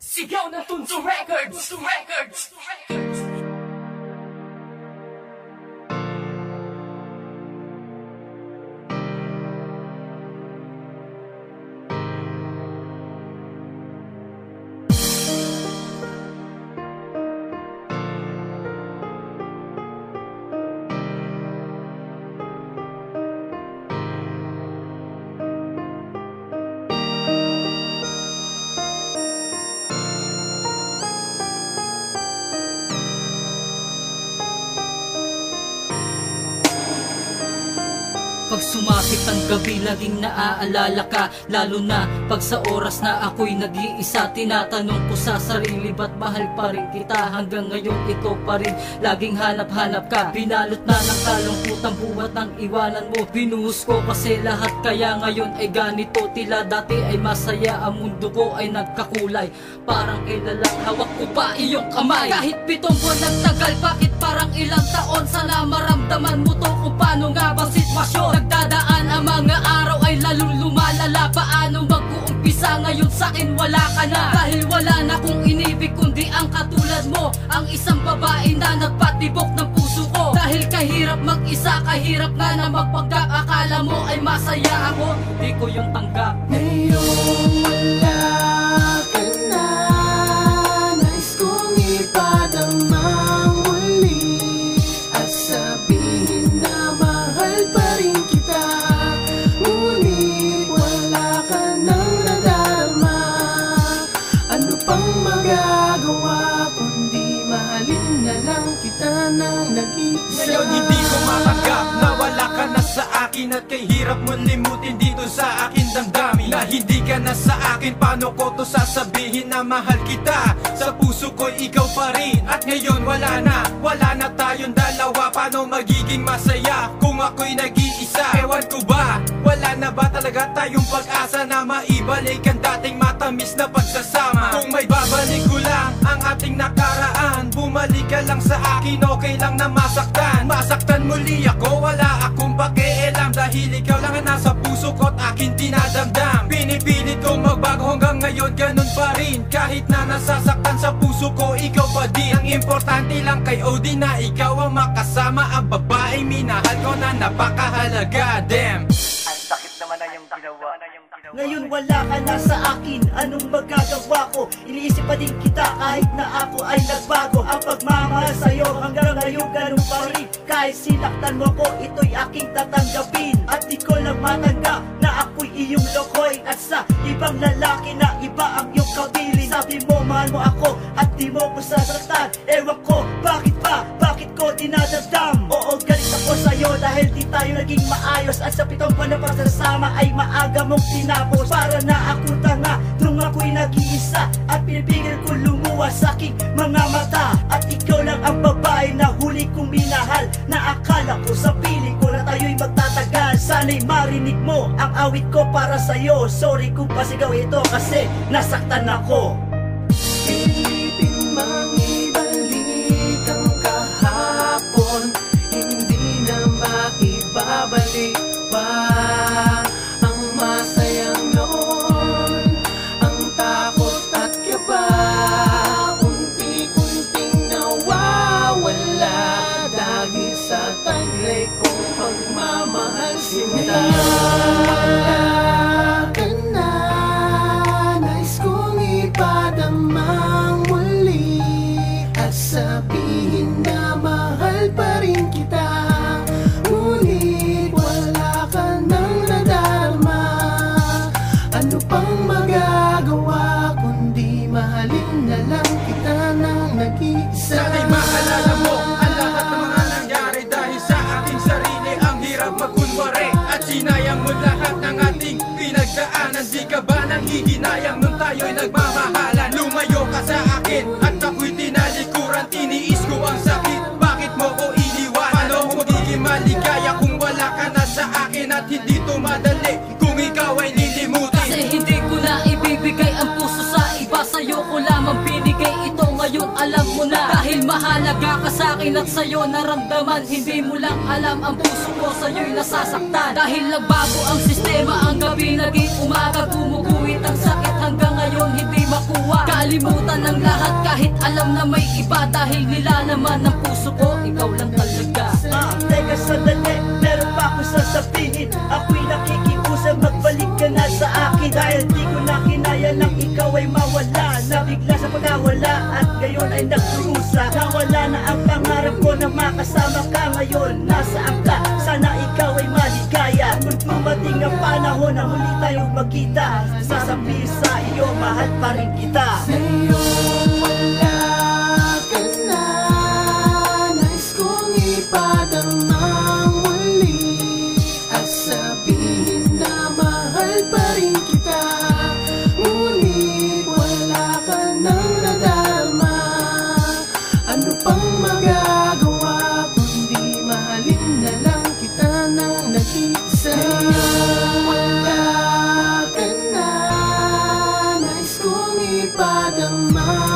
Sigaw na Tunso Records! Pag sumakit ang gabi, laging naaalala ka. Lalo na pag sa oras na ako'y nag-iisa. Tinatanong ko sa sarili, ba't mahal pa rin kita? Hanggang ngayon ikaw pa rin, laging hanap-hanap ka. Binalot na ng kalungkutan buhat ng iwanan mo. Binuhos ko kasi lahat, kaya ngayon ay ganito. Tila dati ay masaya, ang mundo ko ay nagkakulay. Parang kailalang hawak ko pa iyong kamay. Kahit 7 buwan nagtagal, bakit parang ilang taon? Sana maramdaman mo to kung paano nga ba sitwasyon. Nagdadaan ang mga araw ay lalong lumalala. Paano mag-uumpisa ngayon sa'kin wala ka na? Dahil wala na kong inibig kundi ang katulad mo, ang isang babae na nagpatibok ng puso ko. Dahil kahirap mag-isa, kahirap nga na magpanggap. Akala mo ay masaya ako, di ko yung tanggap. Ngayong wala ka na, nais kong ipadamang muli at sabihin na mahal pa rin kita. Ngunit wala ka nang nadarama. Ano pang magagawa kundi mahalin na lang kita nang nag-iisa. Ngayon hindi ko matanggap na wala ka na sa akin, at kay hirap mo limutin dito sa akin damdamin na hindi ka na sa akin. Paano ko to sasabihin na mahal kita? Sa puso ko'y ikaw pa rin, at ngayon wala na tayong dalawa. Paano magiging masaya kung ako'y nag-iisa? Ewan ko ba, wala na ba talaga tayong pag-asa na maibalik ang dating matamis na pagsasama? Kung may babalik ko lang ang ating nakaraan, bumalik ka lang sa akin, okay lang na masaktan muli ako, wala akong pakialam. Dahil ikaw lang ang nasa puso ko't akin dinadamdam. Pinipilit kong magbago hanggang ngayon ganun pa rin. Kahit na nasasaktan sa puso ko, ikaw pa din. Ang importante lang kay Odie na ikaw ang makasama, ang babaeng minahal ko na napakahalaga. Damn, Ang sakit naman na yung ginawa. Ngayon wala ka na sa akin, anong magagawa ko? Iniisip pa din kita kahit na ako ay nagbago. Ang pagmamahal sa'yo hanggang ngayon ganun pa rin. Kahit sinaktan mo ko, ito'y aking tatanggapin. At di ko lang matanggap na ako'y iyong lokoy. At sa ibang lalaki na iba ang iyong kabilin. Sabi mo mahal mo ako at di mo ko sasaktan. Ewan ko, bakit ba? Bakit ko dinadamdam? Oo, galit ako sa'yo dahil di tayo naging maayos. At sa 7 buwan na pagsasama ay maaga mong tinapos. Para na ako tanga nung ako'y nag-iisa, at pinipigil ko lumuwas sa aking mga mata. At ikaw lang ang babae na huli kong minahal, na akala ko sa piling ko na tayo'y magtatagal. Sana'y marinig mo ang awit ko para sa'yo. Sorry kung pasigaw ito kasi nasaktan ako. Pilitin mang ibalik ang kahapon, hindi na maibabalik pa. Ang masayang noon, ang takot at kaba, unti-unting nawawala dahil sa taglay kong pagmamahal sinta. Wala ka na, nais kong ipadamang muli at sabihin na mahal pa rin kita. Ngunit wala ka nang nadarama. Ano pang magagawa kundi mahalin na lang kita nang nag-iisa. sana'y maalala mo ang lahat ng mga nangyari. Dahil sa ating sarili ang hirap magkunwari, at sinayang mo lahat ng ating pinagdaanan. Di ka ba nanghihinayang nung tayo'y nagmamahalan? Lumayo ka sa akin at ako'y tinalikuran. Tiniis ko ang sakit, bakit mo ko iniwan? Paano ko magiging maligaya kung wala ka na sa akin? At hindi to madali kung ikaw ay lilimutin. Kasi hindi ko na ibibigay ang puso sa iba, sa'yo ko lamang binigay ito. Ngayon alam mo na, dahil mahalaga ka sa'kin at sa'yo naramdaman. Hindi mo lang alam, ang puso ko sa'yo'y nasasaktan. Dahil nagbago ang sistema, ang gabi naging umaga. Gumuguhit ang sakit hanggang ngayon hindi makuha. Kalimutan ng lahat kahit alam na may iba, dahil nilalaman ng puso ko, ikaw lang talaga. Teka sandali, meron pa akong sasabihin. Ako'y nakikiusap, magbalik ka na sa akin. Dahil di ko na kinaya nang ikaw ay mawala. Nabigla sa pagkawala at ngayon ay nagdurusa. Nawala na ang pangarap ko na makasama ka ngayon. Nasaan ka? Sana ikaw ay maligaya. Kung dumating ang panahon na muli tayong magkita, sasabihin sa iyo, mahal pa rin kita. Sa'yo wala ka na, nais kong ipadarang muli at sabihin na mahal pa rin kita. Ngunit wala ka nang nadarama, ano pang magagawa kundi mahalin na lang kita nang nag-isa. Wala ka na, nais kong ipadama